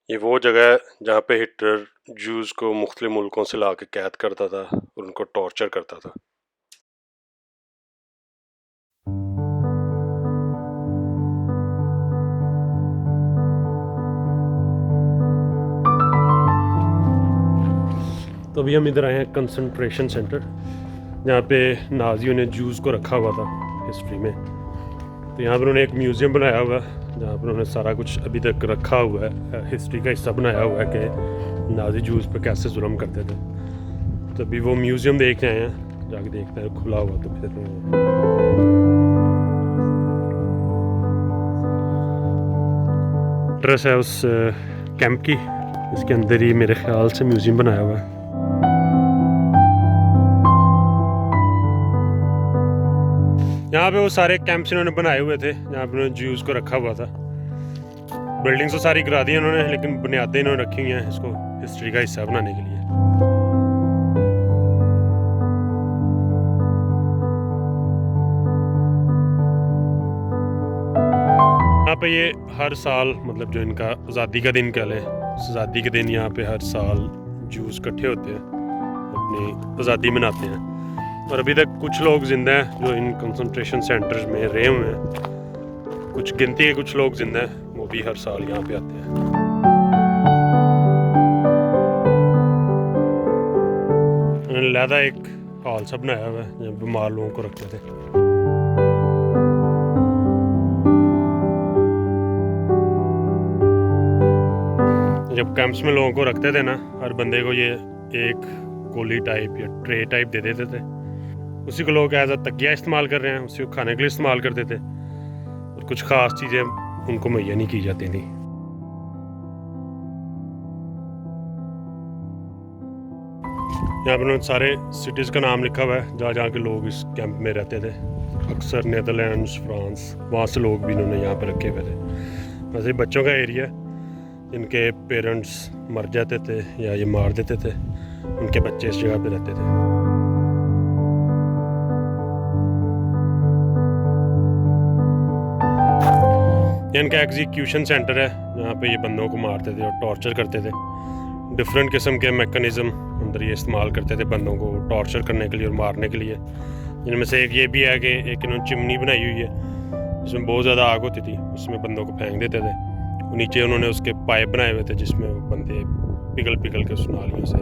ये वो जगह है जहाँ पे हिटलर जूस को मुख्तलिफ मुल्कों से ला के कैद करता था और उनको टॉर्चर करता था। तो अभी हम इधर आए हैं कंसंट्रेशन सेंटर, जहाँ पे नाजियों ने जूस को रखा हुआ था हिस्ट्री में। तो यहाँ पर उन्होंने एक म्यूज़ियम बनाया हुआ है जहाँ पर उन्होंने सारा कुछ अभी तक रखा हुआ है, हिस्ट्री का हिस्सा बनाया हुआ है कि नाजी जूस पर कैसे जुल्म करते थे। तो अभी वो म्यूज़ियम देखने आए हैं, जाके देखते हैं खुला हुआ तो फिर एड्रेस है उस कैंप की, इसके अंदर ही मेरे ख्याल से म्यूज़ियम बनाया हुआ है। यहाँ पे वो सारे कैंप्स इन्होंने बनाए हुए थे जहाँ पे उन्होंने जूस को रखा हुआ था। बिल्डिंग्स तो सारी गिरा दी उन्होंने, लेकिन बुनियादें इन्होंने रखी हुई हैं इसको हिस्ट्री का हिस्सा बनाने के लिए। यहाँ पे ये हर साल, मतलब जो इनका आज़ादी का दिन कह लें, आज़ादी के दिन यहाँ पे हर साल जूस इकट्ठे होते हैं, अपनी आज़ादी मनाते हैं। और अभी तक कुछ लोग जिंदा हैं जो इन कंसंट्रेशन सेंटर्स में रहे हुए हैं, कुछ गिनती के कुछ लोग जिंदा हैं, वो भी हर साल यहाँ पे आते हैं। उन्होंने लहदा एक हॉल सा बनाया हुआ है जहाँ बीमार लोगों को रखते थे। जब कैंप्स में लोगों को रखते थे ना, हर बंदे को ये एक गोली टाइप या ट्रे टाइप दे देते थे, उसी को लोग एज अ तकिया इस्तेमाल कर रहे हैं, उसी को खाने के लिए इस्तेमाल करते थे, और कुछ ख़ास चीज़ें उनको मुहैया नहीं की जाती थी। यहाँ पर सारे सिटीज़ का नाम लिखा हुआ है जहाँ जहाँ के लोग इस कैंप में रहते थे। अक्सर नीदरलैंड्स, फ्रांस, वहाँ से लोग भी इन्होंने यहाँ पर रखे हुए थे। वैसे बच्चों का एरिया, जिनके पेरेंट्स मर जाते थे या ये मार देते थे, उनके बच्चे इस जगह पे रहते थे। इनका एग्जीक्यूशन सेंटर है जहाँ पे ये बंदों को मारते थे और टॉर्चर करते थे। डिफरेंट किस्म के मैकेनिज़्म अंदर ये इस्तेमाल करते थे बंदों को टॉर्चर करने के लिए और मारने के लिए। जिनमें से एक ये भी है कि एक इन्होंने चिमनी बनाई हुई है जिसमें बहुत ज़्यादा आग होती थी, उसमें बंदों को फेंक देते थे। नीचे उन्होंने उसके पाइप बनाए हुए थे जिसमें वो बंदे पिघल के उस नालियों से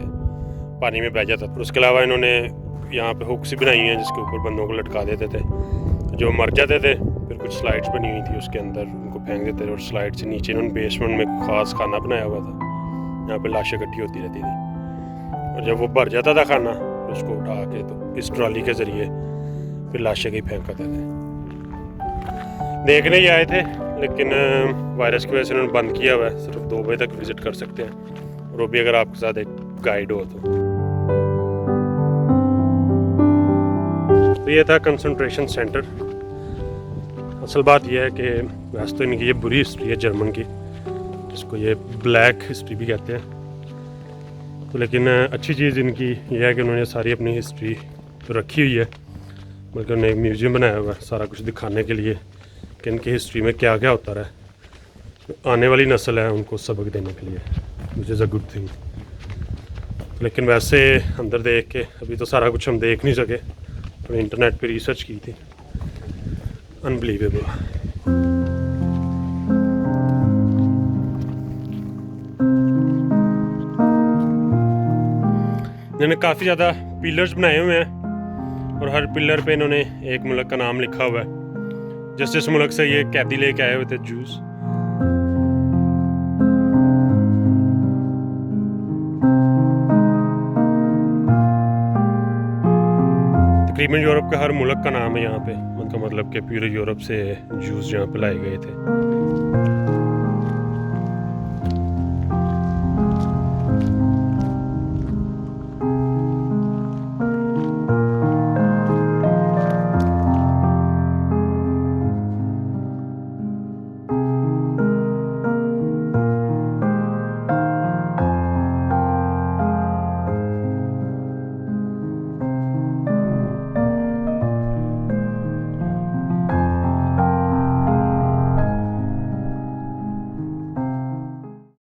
पानी में बह जाता था। उसके अलावा इन्होंने यहाँ पे हुक्स बनाई हैं जिसके ऊपर बंदों को लटका देते थे। जो मर जाते थे फिर कुछ स्लाइड्स बनी हुई थी, उसके अंदर उनको फेंक देते थे, और स्लाइड से नीचे इन्होंने बेसमेंट में ख़ास खाना बनाया हुआ था यहाँ पे लाशें इकट्ठी होती रहती थी। और जब वो भर जाता था खाना तो उसको उठा के तो इस ट्रॉली के ज़रिए फिर लाशें कहीं फेंक करते थे। देखने ही आए थे, लेकिन वायरस की वजह से उन्होंने बंद किया हुआ है, सिर्फ 2 बजे तक विज़िट कर सकते हैं, और वो भी अगर आपके साथ एक गाइड हो तो। ये था कंसंट्रेशन सेंटर। असल बात यह है कि वैसे तो इनकी ये बुरी हिस्ट्री है जर्मन की, जिसको ये ब्लैक हिस्ट्री भी कहते हैं, तो लेकिन अच्छी चीज़ इनकी यह है कि उन्होंने सारी अपनी हिस्ट्री तो रखी हुई है, बल्कि उन्होंने एक म्यूज़ियम बनाया हुआ है सारा कुछ दिखाने के लिए कि इनकी हिस्ट्री में क्या क्या होता रहा है। आने वाली नस्ल है उनको सबक देने के लिए, which is a good thing. लेकिन वैसे अंदर देख के अभी तो सारा कुछ हम देख नहीं सके, तो इंटरनेट पे रिसर्च की थी। अनबिलीवेबल। इन्होंने काफ़ी ज़्यादा पिलर्स बनाए हुए हैं, और हर पिलर पे इन्होंने एक मुल्क का नाम लिखा हुआ है। जिस मुल्क से ये कैदी लेके आए हुए थे जूस, तकरीबन यूरोप के हर मुल्क का नाम है यहाँ पे, मतलब कि पूरे यूरोप से जूस यहाँ पे लाए गए थे।